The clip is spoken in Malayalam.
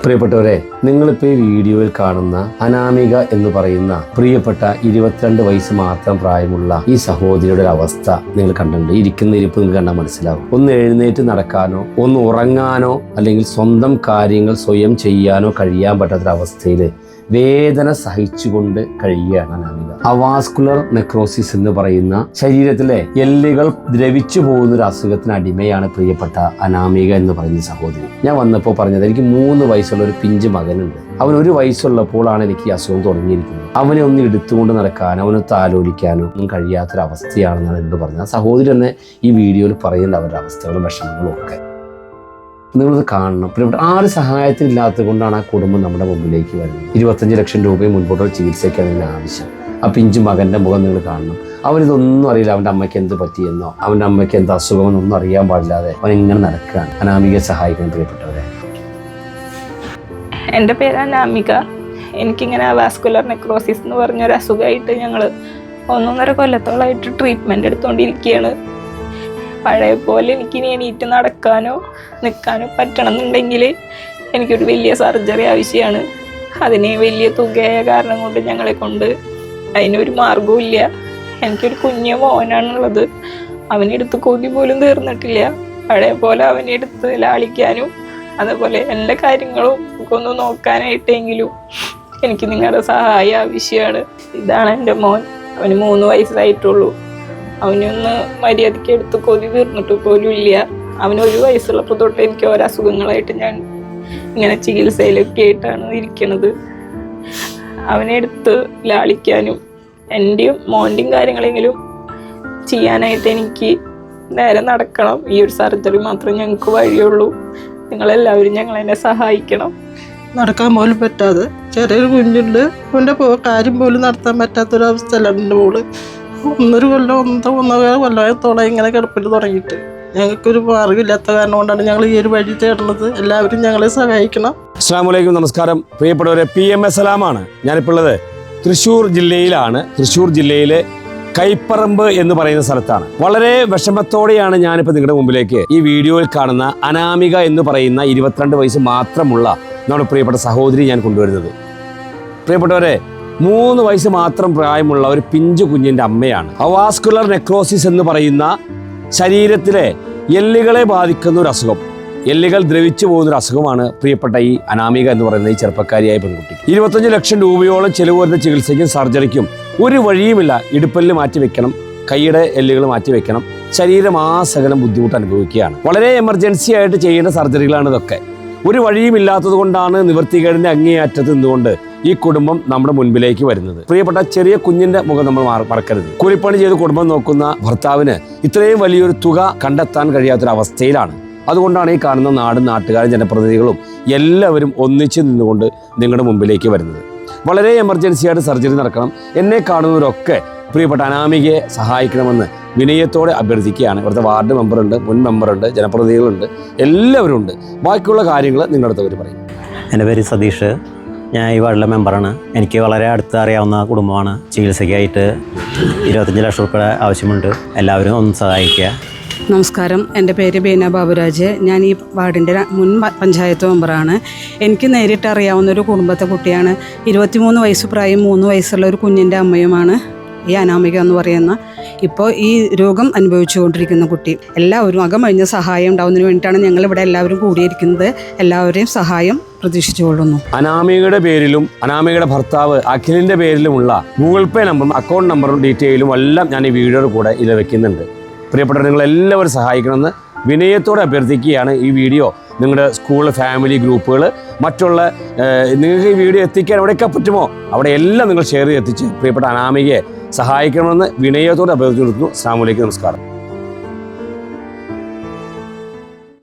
പ്രിയപ്പെട്ടവരെ, നിങ്ങളിപ്പോൾ ഈ വീഡിയോയിൽ കാണുന്ന അനാമിക എന്ന് പറയുന്ന പ്രിയപ്പെട്ട 22 വയസ്സ് മാത്രം പ്രായമുള്ള ഈ സഹോദരിയുടെ ഒരു അവസ്ഥ നിങ്ങൾ കണ്ടിട്ടുണ്ട്. ഇരിക്കുന്ന ഇരിപ്പ് നിങ്ങൾക്ക് കണ്ടാൽ മനസ്സിലാവും. ഒന്ന് എഴുന്നേറ്റ് നടക്കാനോ ഒന്ന് ഉറങ്ങാനോ അല്ലെങ്കിൽ സ്വന്തം കാര്യങ്ങൾ സ്വയം ചെയ്യാനോ കഴിയാൻ പറ്റാത്തൊരവസ്ഥയിൽ വേദന സഹിച്ചുകൊണ്ട് കഴിയുകയാണ് അനാമിക. അവാസ്കുലർ നെക്രോസിസ് എന്ന് പറയുന്ന ശരീരത്തിലെ എല്ലുകൾ ദ്രവിച്ചു പോകുന്ന ഒരു അസുഖത്തിന് അടിമയാണ് പ്രിയപ്പെട്ട അനാമിക എന്ന് പറയുന്ന സഹോദരി. ഞാൻ വന്നപ്പോൾ പറഞ്ഞത്, എനിക്ക് 3 വയസ്സുള്ള ഒരു പിഞ്ച് മകനുണ്ട്. അവൻ 1 വയസ്സുള്ളപ്പോഴാണ് എനിക്ക് ഈ അസുഖം തുടങ്ങിയിരിക്കുന്നത്. അവനെ ഒന്ന് എടുത്തുകൊണ്ട് നടക്കാനോ അവനെ താലോലിക്കാനോ ഒന്നും കഴിയാത്തൊരവസ്ഥയാണെന്നാണ് എന്നോട് പറഞ്ഞത്. ആ സഹോദരി തന്നെ ഈ വീഡിയോയിൽ പറയുന്നുണ്ട് അവരുടെ അവസ്ഥകളും വിഷമങ്ങളും ഒക്കെ. നിങ്ങളത് കാണണം. പിന്നെ ആര് സഹായത്തിനില്ലാത്തത് കൊണ്ടാണ് ആ കുടുംബം നമ്മുടെ മുമ്പിലേക്ക് വരുന്നത്. 25 ലക്ഷം രൂപയും മുൻപോട്ടുള്ള ചികിത്സയ്ക്കാണ് ഇതിന് ആവശ്യം. ആ പിഞ്ചു മകൻ്റെ മുഖം നിങ്ങൾ കാണണം. അവനിതൊന്നും അറിയില്ല. അവൻ്റെ അമ്മയ്ക്ക് എന്ത് പറ്റിയെന്നോ അവൻ്റെ അമ്മയ്ക്ക് എന്ത് അസുഖമെന്നൊന്നും അറിയാൻ പാടില്ലാതെ അവൻ ഇങ്ങനെ നടക്കുകയാണ്. അനാമികയെ സഹായിക്കാൻ പ്രിയപ്പെട്ടവരെ. എൻ്റെ പേര് അനാമിക. എനിക്കിങ്ങനെ വാസ്കുലർ നെക്രോസിസ് എന്ന് പറഞ്ഞൊരു അസുഖമായിട്ട് ഞങ്ങൾ 1.5 കൊല്ലത്തോളമായിട്ട് ട്രീറ്റ്മെൻറ്റ് എടുത്തുകൊണ്ടിരിക്കുകയാണ്. പഴയ പോലെ എനിക്കിനി എണീറ്റ് നടക്കാനോ നിൽക്കാനോ പറ്റണമെന്നുണ്ടെങ്കിൽ എനിക്കൊരു വലിയ സർജറി ആവശ്യമാണ്. അതിന് വലിയ തുകയായ കാരണം കൊണ്ട് ഞങ്ങളെ കൊണ്ട് അതിനൊരു മാർഗവും ഇല്ല. എനിക്കൊരു കുഞ്ഞു മോനാണുള്ളത്. അവനെടുത്ത് കൊതി പോലും തീർന്നിട്ടില്ല. പഴയ പോലെ അവനെടുത്ത് ലാളിക്കാനും അതേപോലെ എല്ലാ കാര്യങ്ങളും ഒന്ന് നോക്കാനായിട്ടെങ്കിലും എനിക്ക് നിങ്ങളുടെ സഹായം ആവശ്യമാണ്. ഇതാണ് എൻ്റെ മോൻ. അവന് 3 വയസ്സായിട്ടുള്ളൂ. അവനൊന്ന് മര്യാദയ്ക്ക് എടുത്ത് കൊതി തീർന്നിട്ട് പോലും ഇല്ല. അവന് 1 വയസ്സുള്ളപ്പോൾ തൊട്ട് എനിക്ക് ഓരോ അസുഖങ്ങളായിട്ട് ഞാൻ ഇങ്ങനെ ചികിത്സയിലൊക്കെ ആയിട്ടാണ് ഇരിക്കുന്നത്. അവനെ എടുത്ത് ലാളിക്കാനും എൻ്റെയും മോൻ്റെയും കാര്യങ്ങളെങ്കിലും ചെയ്യാനായിട്ട് എനിക്ക് നേരെ നടക്കണം. ഈ ഒരു സർജറി മാത്രമേ ഞങ്ങൾക്ക് വഴിയുള്ളൂ. നിങ്ങളെല്ലാവരും ഞങ്ങളെന്നെ സഹായിക്കണം. നടക്കാൻ പോലും പറ്റാതെ ചെറിയൊരു കുഞ്ഞുണ്ട്. അവൻ്റെ കാര്യം പോലും നടത്താൻ പറ്റാത്തൊരവസ്ഥയിലാണ് എൻ്റെ മോള്. 1.5 കൊല്ലത്തോളം ഇങ്ങനെ കിടപ്പിൽ തുടങ്ങിയിട്ട് ഞങ്ങൾക്കൊരു മാർഗ്ഗമില്ലാത്ത കാരണം കൊണ്ടാണ് ഞങ്ങൾ ഈ ഒരു വഴി തേടുന്നത്. എല്ലാവരും ഞങ്ങളെ സഹായിക്കണം. അസ്സലാമു അലൈക്കും, നമസ്കാരം പ്രിയപ്പെട്ടവരെ. PMS സലാമാണ്. ഞാനിപ്പോൾ ഉള്ളത് തൃശ്ശൂർ ജില്ലയിലാണ്. തൃശ്ശൂർ ജില്ലയിലെ കൈപ്പറമ്പ് എന്ന് പറയുന്ന സ്ഥലത്താണ്. വളരെ വിഷമത്തോടെയാണ് ഞാനിപ്പോൾ നിങ്ങളുടെ മുമ്പിലേക്ക് ഈ വീഡിയോയിൽ കാണുന്ന അനാമിക എന്ന് പറയുന്ന 22 വയസ്സ് മാത്രമുള്ള നമ്മുടെ പ്രിയപ്പെട്ട സഹോദരി ഞാൻ കൊണ്ടുവരുന്നത്. പ്രിയപ്പെട്ടവരെ, 3 വയസ്സ് മാത്രം പ്രായമുള്ള ഒരു പിഞ്ചു കുഞ്ഞിൻ്റെ അമ്മയാണ്. അവാസ്കുലർ നെക്രോസിസ് എന്ന് പറയുന്ന ശരീരത്തിലെ എല്ലുകളെ ബാധിക്കുന്ന ഒരു അസുഖം, എല്ലുകൾ ദ്രവിച്ചു പോകുന്നൊരു അസുഖമാണ് പ്രിയപ്പെട്ട ഈ അനാമിക എന്ന് പറയുന്ന ഈ ചെറുപ്പക്കാരിയായ പെൺകുട്ടി. 25 ലക്ഷം രൂപയോളം ചെലവ് വരുന്ന ചികിത്സയ്ക്കും സർജറിക്കും ഒരു വഴിയുമില്ല. ഇടുപ്പല്ല് മാറ്റി വെക്കണം, കൈയുടെ എല്ലുകൾ മാറ്റി വെക്കണം. ശരീരമാസകലം ബുദ്ധിമുട്ട് അനുഭവിക്കുകയാണ്. വളരെ എമർജൻസി ആയിട്ട് ചെയ്യേണ്ട സർജറികളാണ് ഇതൊക്കെ. ഒരു വഴിയുമില്ലാത്തത് കൊണ്ടാണ് നിവൃത്തികേടിൻ്റെ അങ്ങേയറ്റത്ത് നിന്നുകൊണ്ട് ഈ കുടുംബം നമ്മുടെ മുൻപിലേക്ക് വരുന്നത്. പ്രിയപ്പെട്ട ചെറിയ കുഞ്ഞിന്റെ മുഖം നമ്മൾ മറക്കരുത്. കൂലിപ്പണി ചെയ്ത് കുടുംബം നോക്കുന്ന ഭർത്താവിന് ഇത്രയും വലിയൊരു തുക കണ്ടെത്താൻ കഴിയാത്തൊരവസ്ഥയിലാണ്. അതുകൊണ്ടാണ് ഈ കാണുന്ന നാട്ടുകാരും ജനപ്രതിനിധികളും എല്ലാവരും ഒന്നിച്ച് നിന്നുകൊണ്ട് നിങ്ങളുടെ മുമ്പിലേക്ക് വരുന്നത്. വളരെ എമർജൻസിയായിട്ട് സർജറി നടക്കണം. എന്നെ കാണുന്നവരൊക്കെ പ്രിയപ്പെട്ട അനാമികയെ സഹായിക്കണമെന്ന് വിനയത്തോടെ അഭ്യർത്ഥിക്കുകയാണ്. ഇവിടുത്തെ വാർഡ് മെമ്പറുണ്ട്, മുൻ മെമ്പറുണ്ട്, ജനപ്രതിനിധികളുണ്ട്, എല്ലാവരും ഉണ്ട്. ബാക്കിയുള്ള കാര്യങ്ങൾ നിങ്ങളുടെ അടുത്ത് അവർ പറയും. എൻ്റെ പേര് സതീഷ്. ഞാൻ ഈ വാർഡിലെ മെമ്പറാണ്. എനിക്ക് വളരെ അടുത്ത് അറിയാവുന്ന കുടുംബമാണ്. ചികിത്സയ്ക്കായിട്ട് 25 ലക്ഷം രൂപ ആവശ്യമുണ്ട്. എല്ലാവരും ഒന്ന് സഹായിക്കുക. നമസ്കാരം, എൻ്റെ പേര് ബീന ബാബുരാജ്. ഞാൻ ഈ വാർഡിൻ്റെ മുൻ പഞ്ചായത്ത് മെമ്പറാണ്. എനിക്ക് നേരിട്ട് അറിയാവുന്ന ഒരു കുടുംബത്തെ കുട്ടിയാണ്. 23 വയസ്സ് പ്രായം 3 വയസ്സുള്ള ഒരു കുഞ്ഞിൻ്റെ അമ്മയുമാണ് ഈ അനാമിക എന്ന് പറയുന്ന ഇപ്പോൾ ഈ രോഗം അനുഭവിച്ചുകൊണ്ടിരിക്കുന്ന കുട്ടി. എല്ലാവരും അകമഴിഞ്ഞ സഹായം ഉണ്ടാവുന്നതിന് വേണ്ടിയിട്ടാണ് ഞങ്ങളിവിടെ എല്ലാവരും കൂടിയിരിക്കുന്നത്. എല്ലാവരെയും സഹായം പ്രതീക്ഷിച്ചുകൊള്ളുന്നു. അനാമികയുടെ പേരിലും അനാമികയുടെ ഭർത്താവ് അഖിലിൻ്റെ പേരിലുമുള്ള ഗൂഗിൾ പേ നമ്പറും അക്കൗണ്ട് നമ്പറും ഡീറ്റെയിലും എല്ലാം ഞാൻ ഈ വീഡിയോയുടെ കൂടെ ഇതിൽ വെക്കുന്നുണ്ട്. പ്രിയപ്പെട്ടവർ, നിങ്ങളെല്ലാവരും സഹായിക്കണമെന്ന് വിനയത്തോടെ അഭ്യർത്ഥിക്കുകയാണ്. ഈ വീഡിയോ നിങ്ങളുടെ സ്കൂൾ ഫാമിലി ഗ്രൂപ്പുകൾ മറ്റുള്ള നിങ്ങൾക്ക് ഈ വീഡിയോ എത്തിക്കാൻ എവിടെയൊക്കെ പറ്റുമോ അവിടെ എല്ലാം നിങ്ങൾ ഷെയർ ചെയ്ത് എത്തിച്ച് പ്രിയപ്പെട്ട അനാമികയെ സഹായിക്കണമെന്ന് വിനയത്തോടെ അഭ്യർത്ഥിക്കുന്നു. അസ്സലാമു അലൈക്കും, നമസ്കാരം.